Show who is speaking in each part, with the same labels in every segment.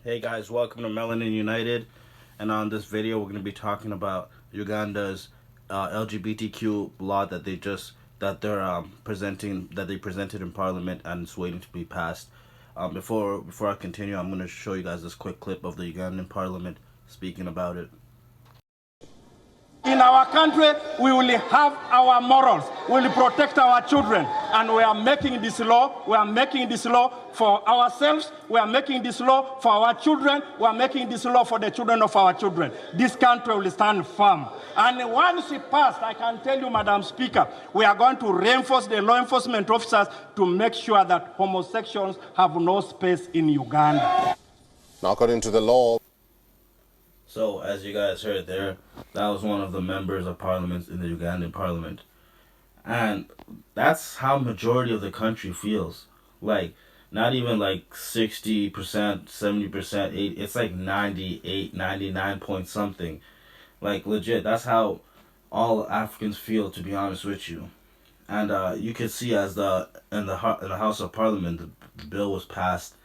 Speaker 1: Hey guys, welcome to Melanin United, and on this video we're going to be talking about Uganda's LGBTQ law that they presented in Parliament and it's waiting to be passed. Before I continue, I'm going to show you guys this quick clip of the Ugandan Parliament speaking about it.
Speaker 2: In our country, we will have our morals. We will protect our children. And we are making this law. We are making this law for ourselves. We are making this law for our children. We are making this law for the children of our children. This country will stand firm. And once it passed, I can tell you, Madam Speaker, we are going to reinforce the law enforcement officers to make sure that homosexuals have no space in Uganda.
Speaker 3: Now, according to the law,
Speaker 1: So, as you guys heard there, that was one of the members of parliament in the Ugandan parliament. And that's how majority of the country feels. Like, not even like 60%, 70%, it's like 98, 99 point something. Like, legit, that's how all Africans feel, to be honest with you. And you can see as in the House of Parliament, the bill was passed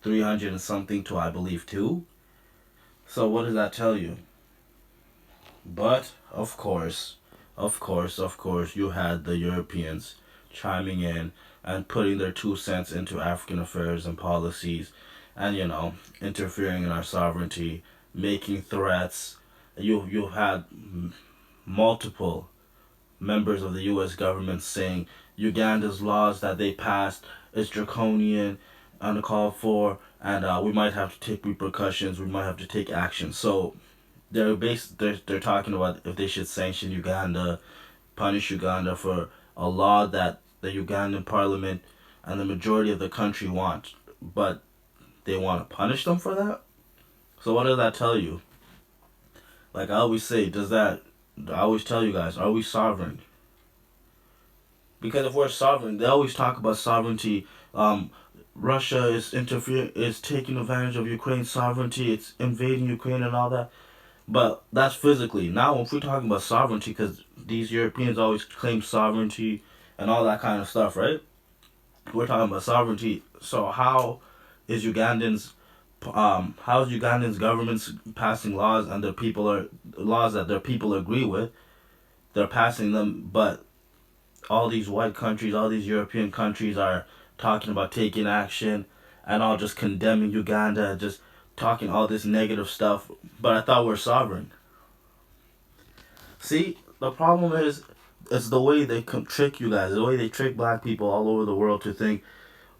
Speaker 1: 300 and something to, I believe, 2. So what does that tell you? But of course, you had the Europeans chiming in and putting their 2 cents into African affairs and policies, and interfering in our sovereignty, making threats. You had multiple members of the U.S. government saying Uganda's laws that they passed is draconian, uncalled for, and we might have to take repercussions. We might have to take action. So they're talking about if they should sanction Uganda, punish Uganda for a law that the Ugandan parliament and the majority of the country want, but they want to punish them for that. So what does that tell you? Like I always say, I always tell you guys, are we sovereign? Because if we're sovereign, they always talk about sovereignty. Russia is taking advantage of Ukraine's sovereignty. It's invading Ukraine and all that. But that's physically. Now, if we're talking about sovereignty, because these Europeans always claim sovereignty and all that kind of stuff, right? We're talking about sovereignty. So how is Ugandans governments passing laws and their people are laws that their people agree with? They're passing them, but all these white countries, all these European countries are talking about taking action and all just condemning Uganda, just talking all this negative stuff. But I thought we're sovereign. See, the problem is, it's the way they trick you guys, the way they trick black people all over the world to think,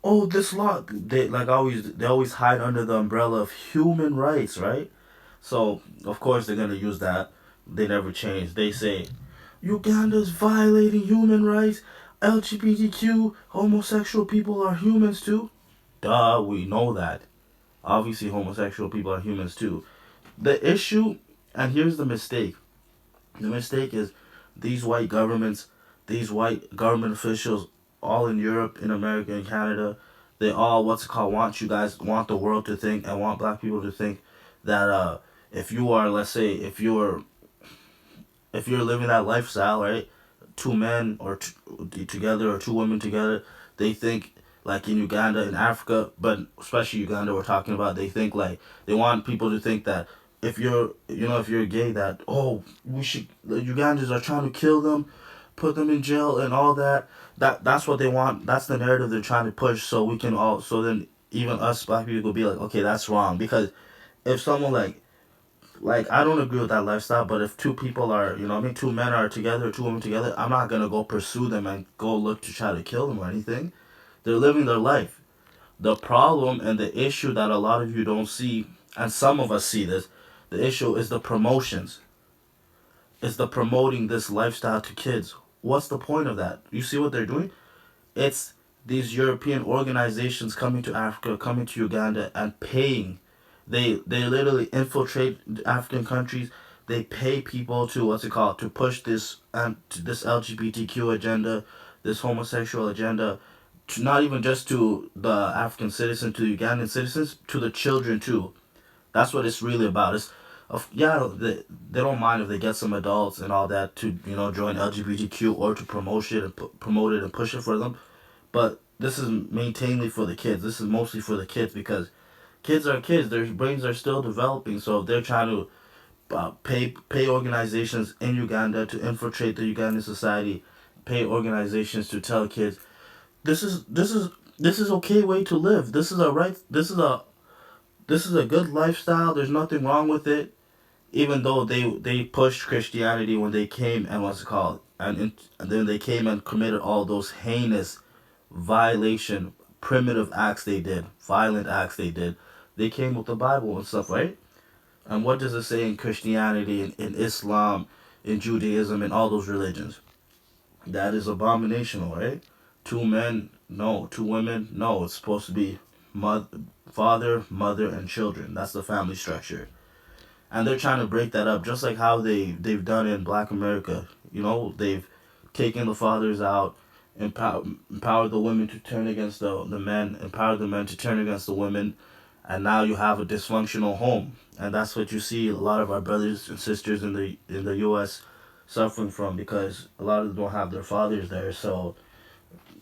Speaker 1: oh, this law, they always hide under the umbrella of human rights, right? So of course they're gonna use that. They never change. They say Uganda's violating human rights. LGBTQ, homosexual people are humans too. Duh, we know that. Obviously, homosexual people are humans too. The issue, and here's the mistake. The mistake is these white government officials, all in Europe, in America, in Canada, they all, want the world to think and want black people to think that if you are, let's say, if you're living that lifestyle, right? Two men or together or two women together, they think like in Uganda, in Africa, but especially Uganda, we're talking about. They think like they want people to think that if you're gay, that the Ugandans are trying to kill them, put them in jail and all that. That's what they want. That's the narrative they're trying to push. So we can all so then even us black people will be like, okay, that's wrong because if someone like I don't agree with that lifestyle, but if two people are, two men are together, two women together, I'm not gonna go pursue them and go look to try to kill them or anything. They're living their life. The problem and the issue that a lot of you don't see, and some of us see this, the issue is the promotions. It's the promoting this lifestyle to kids. What's the point of that? You see what they're doing? It's these European organizations coming to Africa, coming to Uganda, and paying. They literally infiltrate African countries. They pay people to to push this LGBTQ agenda, this homosexual agenda, to not even just to the African citizens, to Ugandan citizens, to the children too. That's what it's really about. They don't mind if they get some adults and all that to join LGBTQ or to promote it and push it for them, but this is mainly for the kids. This is mostly for the kids because Kids are kids. Their brains are still developing. So if they're trying to pay organizations in Uganda to infiltrate the Ugandan society, pay organizations to tell kids this is okay way to live. This is a good lifestyle. There's nothing wrong with it. Even though they pushed Christianity when they came and what's it called, and then they came and committed all those heinous violation, primitive acts they did, violent acts they did. They came with the Bible and stuff, right? And what does it say in Christianity, in Islam, in Judaism, in all those religions? That is abominational, right? Two men, no. Two women, no. It's supposed to be mother, father, mother, and children. That's the family structure. And they're trying to break that up, just like how they've done in Black America. They've taken the fathers out, empowered the women to turn against the men, empowered the men to turn against the women, and now you have a dysfunctional home. And that's what you see a lot of our brothers and sisters in the U.S. suffering from, because a lot of them don't have their fathers there. So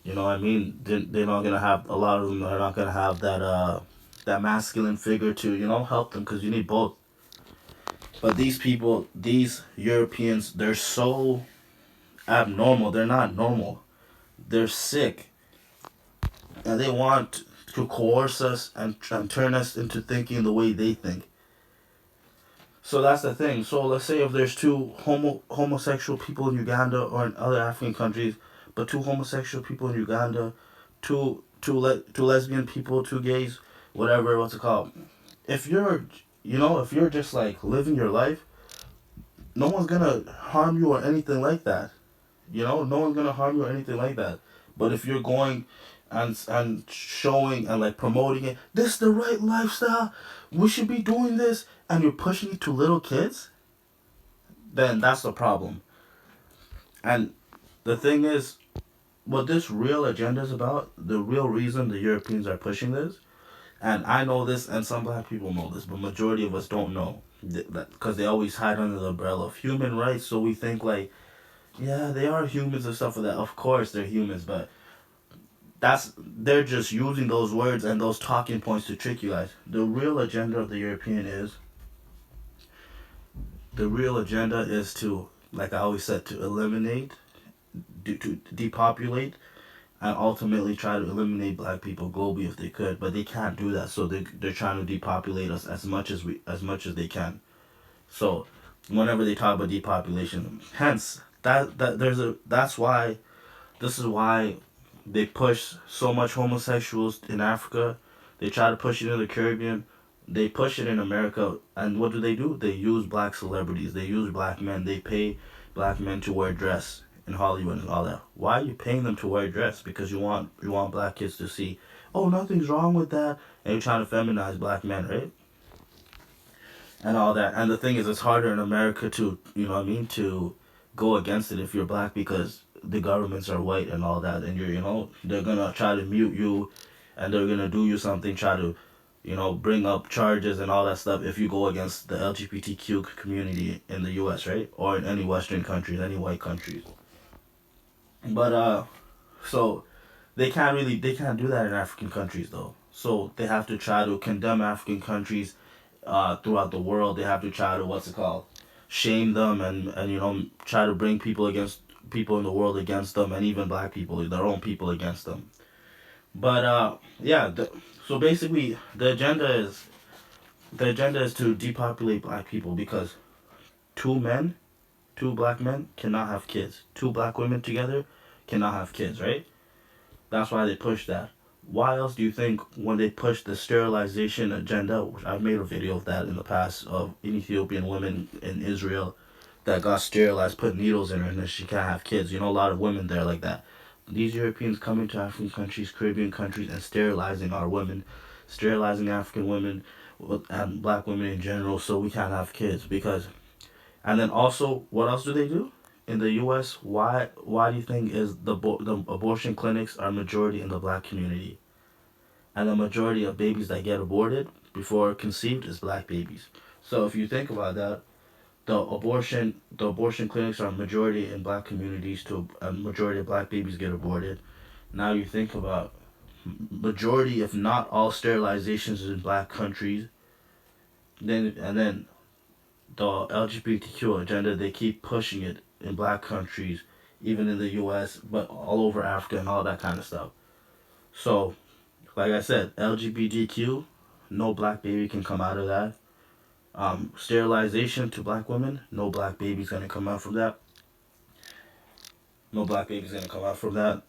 Speaker 1: what I mean, they're not gonna have, a lot of them are not gonna have that masculine figure to help them, because you need both. But these people, these Europeans, they're so abnormal. They're not normal. They're sick. And they want to coerce us and turn us into thinking the way they think. So that's the thing. So let's say if there's two homosexual people in Uganda or in other African countries, but two homosexual people in Uganda, two lesbian people, two gays, whatever, what's it called? If you're just like living your life, no one's gonna harm you or anything like that. No one's gonna harm you or anything like that. But if you're going and showing and like promoting it, this is the right lifestyle, we should be doing this, and you're pushing it to little kids, then that's the problem. And the thing is, what this real agenda is about, the real reason the Europeans are pushing this, and I know this, and some Black people know this, but majority of us don't know, because they always hide under the umbrella of human rights. So we think like, yeah, they are humans and stuff like that. Of course they're humans, but they're just using those words and those talking points to trick you guys. The real agenda of the European is, to, like I always said, to eliminate, to depopulate, and ultimately try to eliminate Black people globally if they could. But they can't do that, so they're trying to depopulate us as much as they can. So whenever they talk about depopulation, hence that's why, this is why they push so much homosexuals in Africa. They try to push it in the Caribbean. They push it in America. And what do? They use Black celebrities. They use Black men. They pay Black men to wear dress in Hollywood and all that. Why are you paying them to wear dress? Because you want Black kids to see, oh, nothing's wrong with that. And you're trying to feminize Black men, right? And all that. And the thing is, it's harder in America to, to go against it if you're Black, because the governments are white and all that, and they're gonna try to mute you, and they're gonna do you something, try to, bring up charges and all that stuff if you go against the LGBTQ community in the U.S., right, or in any Western countries, any white countries. But so they can't do that in African countries though. So they have to try to condemn African countries throughout the world. They have to try to, what's it called, shame them, and try to bring people in the world against them, and even Black people, their own people, against them. But yeah, so basically the agenda is to depopulate Black people, because two Black men cannot have kids. Two Black women together cannot have kids, right? That's why they push that. Why else do you think, when they push the sterilization agenda, which I've made a video of that in the past, of Ethiopian women in Israel that got sterilized, put needles in her, and then she can't have kids. A lot of women there like that. These Europeans coming to African countries, Caribbean countries, and sterilizing our women, sterilizing African women, and Black women in general, so we can't have kids. And then also, what else do they do? In the U.S., why do you think is the abortion clinics are majority in the Black community? And the majority of babies that get aborted before conceived is Black babies. So if you think about that, the abortion clinics are majority in Black communities, to a majority of Black babies get aborted. Now you think about majority, if not all, sterilizations in black countries. Then the LGBTQ agenda, they keep pushing it in black countries, even in the U.S., but all over Africa and all that kind of stuff. So, like I said, LGBTQ, no black baby can come out of that. Sterilization to black women, no black baby's gonna come out from that. No black baby's gonna come out from that.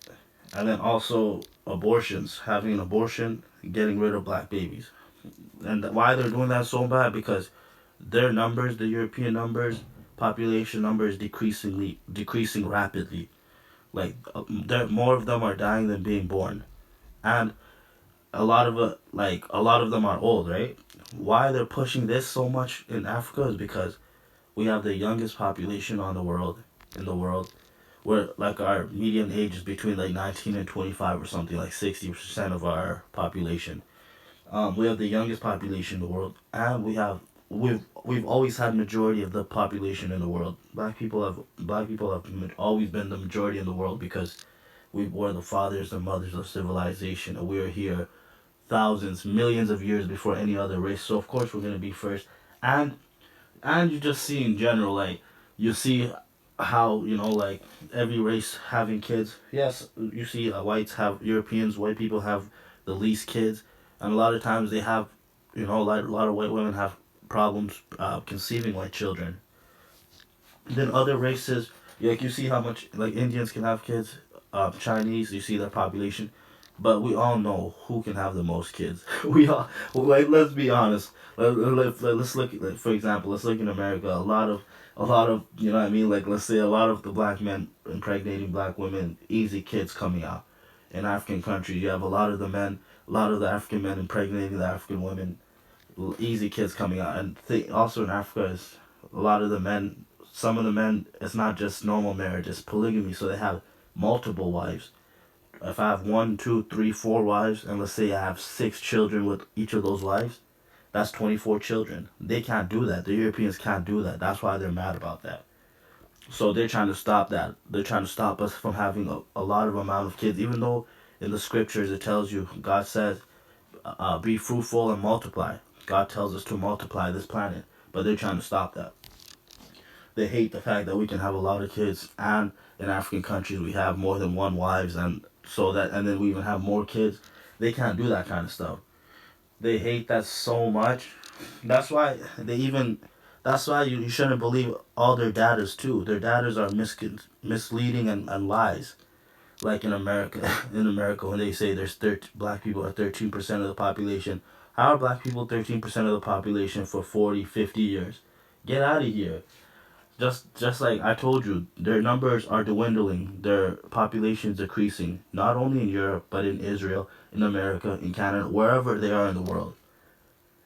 Speaker 1: And then also abortions, having an abortion, getting rid of black babies. And why they're doing that so bad? Because their numbers, the European numbers, population numbers, decreasing rapidly. Like more of them are dying than being born, and a lot of them are old, right? Why they're pushing this so much in Africa is because we have the youngest population in the world, where like our median age is between like 19 and 25 or something, like 60% of our population. We have the youngest population in the world, and we've always had majority of the population in the world. Black people have always been the majority in the world because we were the fathers and mothers of civilization, and we were here thousands, millions of years before any other race. So of course we're gonna be first, and you just see in general, like you see how like every race having kids. Yes, you see white people have the least kids, and a lot of times they have a lot of white women have problems conceiving white children. Then other races, like you see how much like Indians can have kids, Chinese, you see their population, but we all know who can have the most kids. We all like let's be honest. Let's look like, for example, let's look in America. A lot of what I mean. Like let's say a lot of the black men impregnating black women, easy kids coming out. In African countries, you have a lot of the African men impregnating the African women, easy kids coming out. And also in Africa is a lot of the men. Some of the men, it's not just normal marriage; it's polygamy. So they have multiple wives. If I have one, two, three, four wives, and let's say I have 6 children with each of those wives, that's 24 children. They can't do that. The Europeans can't do that. That's why they're mad about that. So they're trying to stop that. They're trying to stop us from having a lot of amount of kids, even though in the scriptures it tells you, God says, be fruitful and multiply. God tells us to multiply this planet, but they're trying to stop that. They hate the fact that we can have a lot of kids, and in African countries we have more than one wives, and then we even have more kids. They can't do that kind of stuff. They hate that so much. That's why they even. That's why you shouldn't believe all their datas too. Their datas are misleading and lies. Like in America, in America, when they say black people are 13% of the population, how are black people 13% of the population for 40, 50 years? Get out of here. Just like I told you, their numbers are dwindling. Their population is decreasing, not only in Europe but in Israel, in America, in Canada, wherever they are in the world.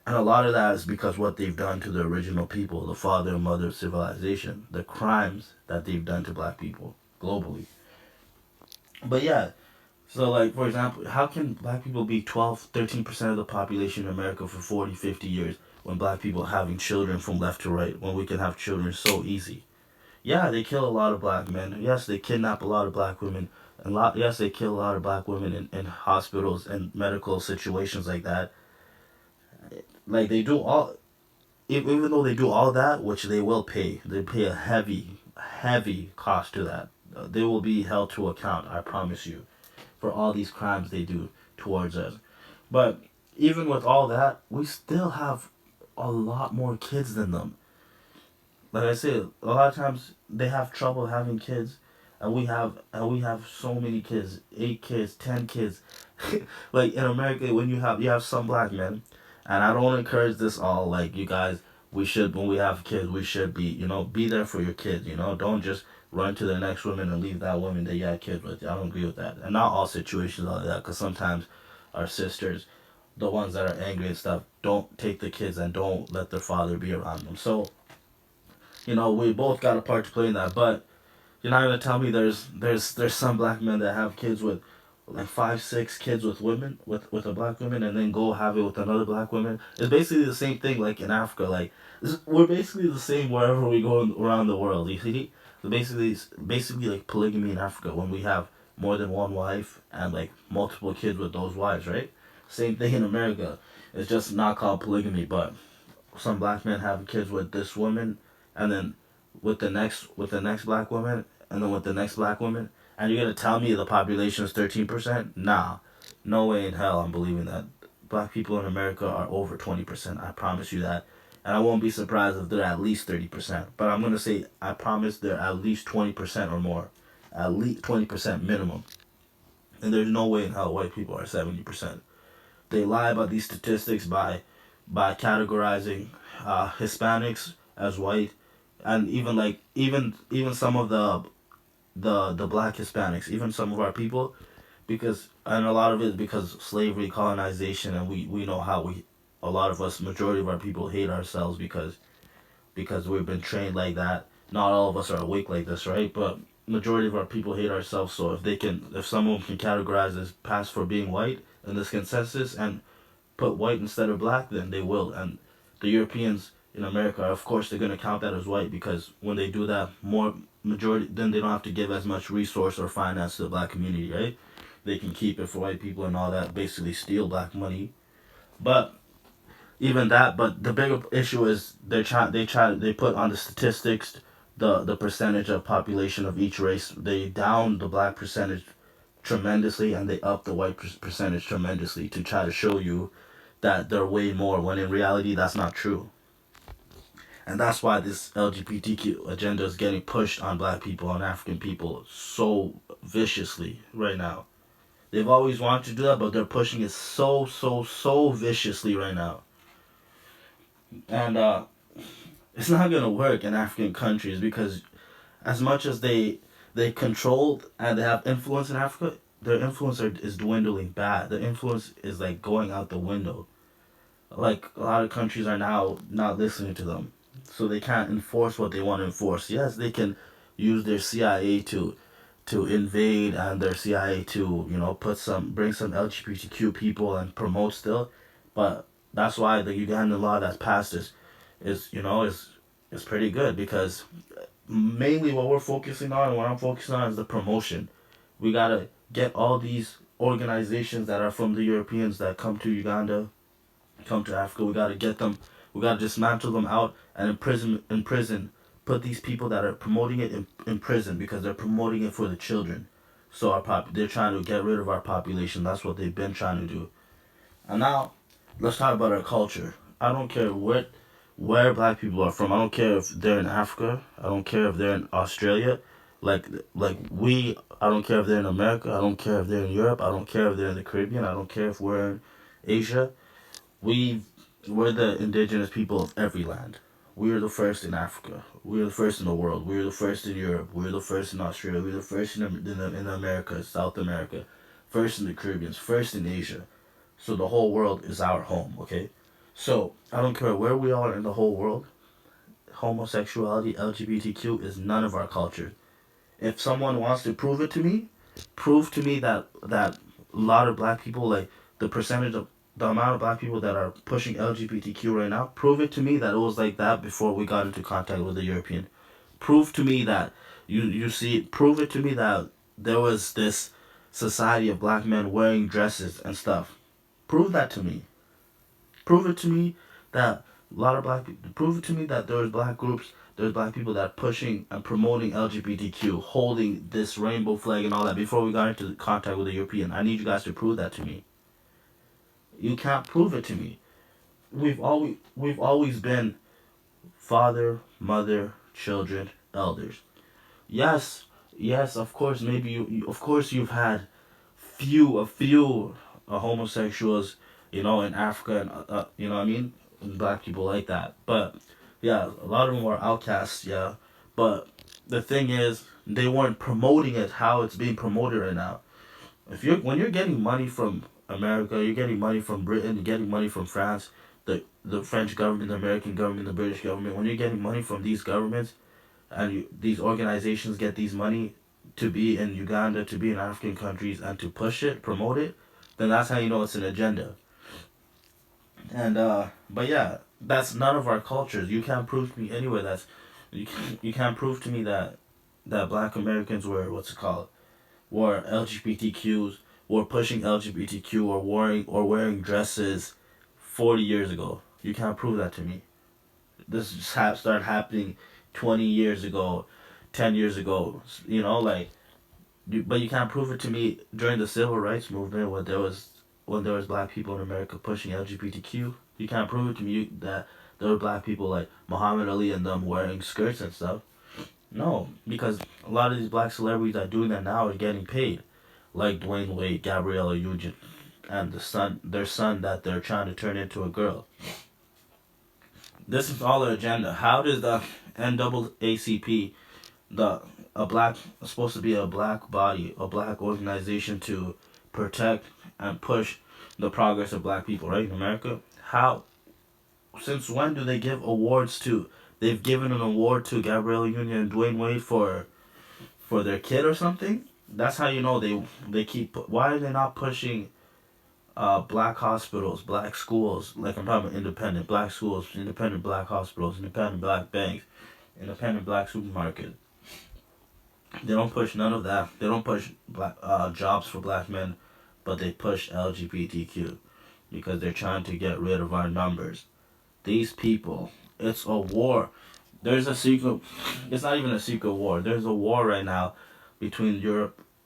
Speaker 1: And a lot of that is because what they've done to the original people, the father and mother of civilization, the crimes that they've done to black people globally. But yeah, so like for example, how can black people be 12, 13% of the population in America for 40, 50 years when black people are having children from left to right, when we can have children so easy? Yeah, they kill a lot of black men. Yes, they kidnap a lot of black women. Yes, they kill a lot of black women in hospitals and medical situations like that. Like they do all, even though they do all that, which they will pay, they pay a heavy cost to that. They will be held to account, I promise you, for all these crimes they do towards us. But even with all that, we still have a lot more kids than them. Like I said, a lot of times they have trouble having kids, and we have so many kids, 8 kids, 10 kids. Like in America, when you have some black men, and I don't encourage this all. Like you guys, we should when we have kids, we should be be there for your kids. Don't just run to the next woman and leave that woman that you had kids with. I don't agree with that, and not all situations are like that. Because sometimes our sisters, the ones that are angry and stuff, don't take the kids and don't let their father be around them. So we both got a part to play in that. But you're not gonna tell me there's some black men that have kids with like 5, 6 kids with women with a black woman and then go have it with another black woman. It's basically the same thing like in Africa. Like we're basically the same wherever we go around the world. You see, so basically like polygamy in Africa when we have more than one wife and like multiple kids with those wives, right? Same thing in America. It's just not called polygamy, but some black men have kids with this woman, and then with the next black woman, and then with the next black woman. And you're gonna tell me the population is 13%? Nah, no way in hell I'm believing that. Black people in America are over 20%. I promise you that. And I won't be surprised if they're at least 30%. But I'm gonna say I promise they're at least 20% or more, at least 20% minimum. And there's no way in hell white people are 70%. They lie about these statistics by categorizing Hispanics as white, and even some of the black Hispanics, even some of our people, because and a lot of it is because slavery, colonization, and we know how a lot of us, majority of our people hate ourselves because we've been trained like that. Not all of us are awake like this, right? But majority of our people hate ourselves. So if someone can categorize as pass for being white in this consensus and put white instead of black, then they will. And the Europeans in America, of course, they're gonna count that as white because when they do that, more majority, then they don't have to give as much resource or finance to the black community, right? They can keep it for white people and all that, basically steal black money. But even that, but the bigger issue is they put on the statistics the percentage of population of each race. They down the black percentage tremendously and they up the white percentage tremendously to try to show you that they're way more when in reality that's not true. And that's why this LGBTQ agenda is getting pushed on black people, on African people so viciously right now. They've always wanted to do that, but they're pushing it so viciously right now. And it's not gonna work in African countries because as much as they control and they have influence in Africa, their is dwindling bad. The influence is like going out the window. Like a lot of countries are now not listening to them, so they can't enforce what they want to enforce. Yes, they can use their CIA to invade and their CIA to bring some LGBTQ people and promote still, but that's why the Ugandan law that's passed is pretty good because mainly what we're focusing on and what I'm focusing on is the promotion. We gotta get all these organizations that are from the Europeans that come to Uganda, come to Africa. We gotta get them. We gotta dismantle them out and imprison. Put these people that are promoting it in prison because they're promoting it for the children. So they're trying to get rid of our population. That's what they've been trying to do. And now, let's talk about our culture. I don't care where black people are from. I don't care if they're in Africa. I don't care if they're in Australia. I don't care if they're in America. I don't care if they're in Europe. I don't care if they're in the Caribbean. I don't care if we're in Asia. We we're the indigenous people of every land. We were the first in Africa. We were the first in the world. We were the first in Europe. We were the first in Australia. We were the first in America, South America. First in the Caribbean. First in Asia. So the whole world is our home, okay? So I don't care where we are in the whole world. Homosexuality, LGBTQ is none of our culture. If someone wants to prove to me that a lot of black people, like the amount of black people that are pushing LGBTQ right now, prove it to me that it was like that before we got into contact with the European. Prove to me that prove it to me that there was this society of black men wearing dresses and stuff. Prove that to me. Prove it to me that a lot of black people. Prove it to me that there's black groups, there's black people that are pushing and promoting LGBTQ, holding this rainbow flag and all that before we got into contact with the European. I need you guys to prove that to me. You can't prove it to me. We've always been father, mother, children, elders. Yes, yes, of course. Maybe of course, you've had a few homosexuals, in Africa, and what I mean, black people like that. But yeah, a lot of them were outcasts. Yeah, but the thing is, they weren't promoting it how it's being promoted right now. If you're getting money from America, you're getting money from Britain, you're getting money from France, the French government, the American government, the British government. When you're getting money from these governments, and these organizations get these money to be in Uganda, to be in African countries, and to push it, promote it, then that's how you know it's an agenda. And but yeah, that's none of our cultures. You can't prove to me anywhere you can't prove to me that black Americans were what's it called were LGBTQs, were pushing LGBTQ or wearing dresses 40 years ago. You can't prove that to me. This just started happening 20 years ago, 10 years ago. Like, but you can't prove it to me during the civil rights movement when there was black people in America pushing LGBTQ. You can't prove it to me that there were black people like Muhammad Ali and them wearing skirts and stuff. No, because a lot of these black celebrities that are doing that now are getting paid, like Dwayne Wade, Gabriella Union, and their son that they're trying to turn into a girl. This is all their agenda. How does the NAACP, the a black supposed to be a black body, a black organization to protect and push the progress of black people, right, in America? How Since when do they give awards to? They've given an award to Gabrielle Union and Dwayne Wade for their kid or something. That's how you know they keep. Why are they not pushing black hospitals, black schools? Like, I'm talking about independent black schools, independent black hospitals, independent black banks, independent black supermarkets. They don't push none of that. They don't push black jobs for black men, but they push LGBTQ because they're trying to get rid of our numbers. These people, it's a war. There's a secret. It's not even a secret war. There's a war right now between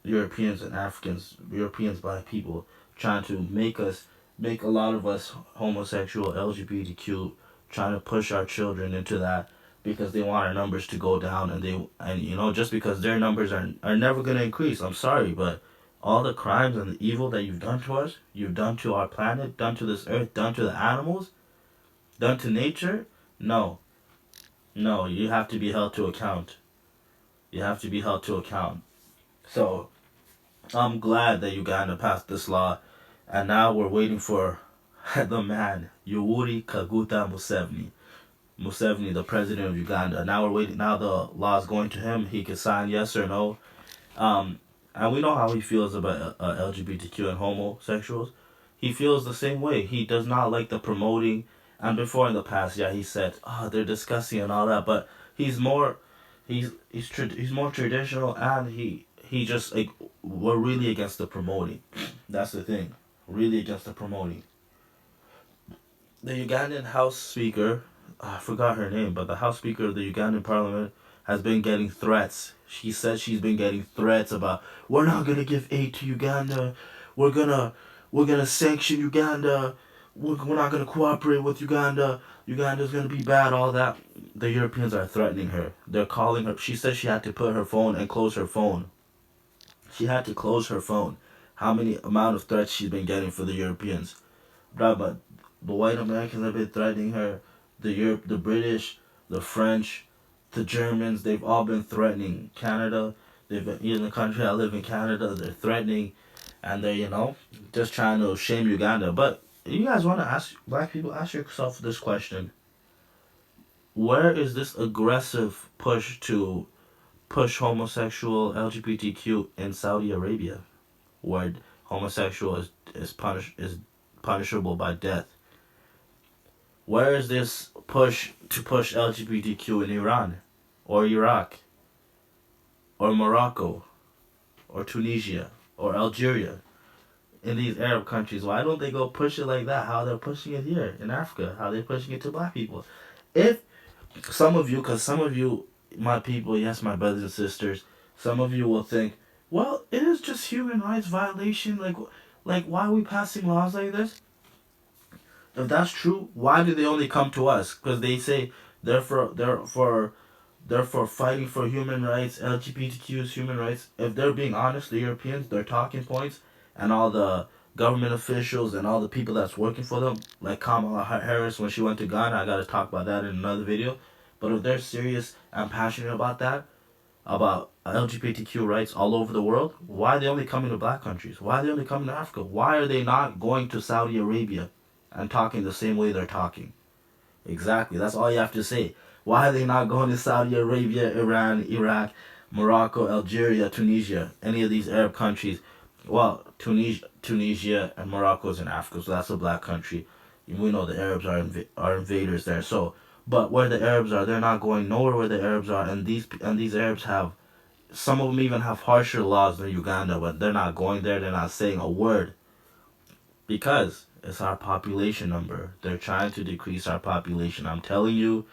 Speaker 1: Europeans and Africans, Europeans black people, trying to make a lot of us homosexual, LGBTQ, trying to push our children into that because they want our numbers to go down, and just because their numbers are never gonna increase. I'm sorry, but all the crimes and the evil that you've done to us, you've done to our planet, done to this earth, done to the animals, done to nature, no. No, you have to be held to account. You have to be held to account. So, I'm glad that Uganda passed this law, and now we're waiting for the man, Yoweri Kaguta Museveni. Museveni, the president of Uganda. Now we're waiting. Now the law is going to him. He can sign yes or no. Um, and we know how he feels about LGBTQ and homosexuals. He feels the same way. He does not like the promoting. And before in the past, yeah, he said, "Oh, they're disgusting and all that." But he's more traditional, and he just like we're really against the promoting. That's the thing, really against the promoting. The Ugandan House Speaker, I forgot her name, but the House Speaker of the Ugandan Parliament has been getting threats. She said she's been getting threats about we're not gonna give aid to Uganda, we're gonna sanction Uganda, we're not gonna cooperate with Uganda. Uganda's gonna be bad. All that. The Europeans are threatening her. They're calling her. She said she had to put her phone and close her phone. She had to close her phone. How many amount of threats she's been getting for the Europeans? But the white Americans have been threatening her. The British, the French, the Germans. They've all been threatening Canada. They've been in the country I live in, Canada. They're threatening, and they're just trying to shame Uganda. But you guys want to ask black people, ask yourself this question: where is this aggressive push to push homosexual LGBTQ in Saudi Arabia, where homosexual is punishable by death? Where is this push to push LGBTQ in Iran, or Iraq, or Morocco, or Tunisia, or Algeria, in these Arab countries? Why don't they go push it like that? How they're pushing it here in Africa? How they're pushing it to black people? If because some of you, my people, yes, my brothers and sisters, some of you will think, well, it is just human rights violation. Like why are we passing laws like this? If that's true, why do they only come to us? Because they say they're for fighting for human rights, LGBTQ's human rights. If they're being honest, the Europeans, their talking points, and all the government officials and all the people that's working for them, like Kamala Harris when she went to Ghana, I gotta talk about that in another video. But if they're serious and passionate about that, about LGBTQ rights all over the world, why are they only coming to black countries? Why are they only coming to Africa? Why are they not going to Saudi Arabia and talking the same way they're talking? Exactly. That's all you have to say. Why are they not going to Saudi Arabia, Iran, Iraq, Morocco, Algeria, Tunisia, any of these Arab countries? Well, Tunisia and Morocco is in Africa, so that's a black country. We know the Arabs are invaders there. So, but where the Arabs are, they're not going nowhere where the Arabs are, and these Arabs have some of them even have harsher laws than Uganda, but they're not going there. They're not saying a word because it's our population number. They're trying to decrease our population. I'm telling you,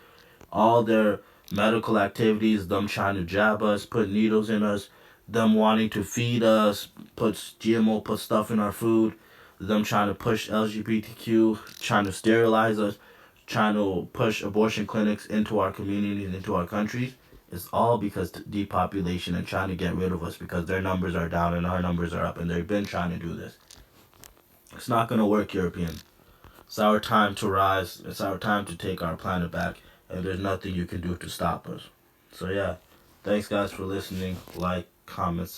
Speaker 1: all their medical activities, them trying to jab us, put needles in us, them wanting to feed us, put GMO, put stuff in our food, them trying to push LGBTQ, trying to sterilize us, trying to push abortion clinics into our communities, into our countries. It's all because depopulation and trying to get rid of us because their numbers are down and our numbers are up, and they've been trying to do this. It's not going to work, European. It's our time to rise. It's our time to take our planet back, and there's nothing you can do to stop us. So yeah, thanks guys for listening. Like, comment,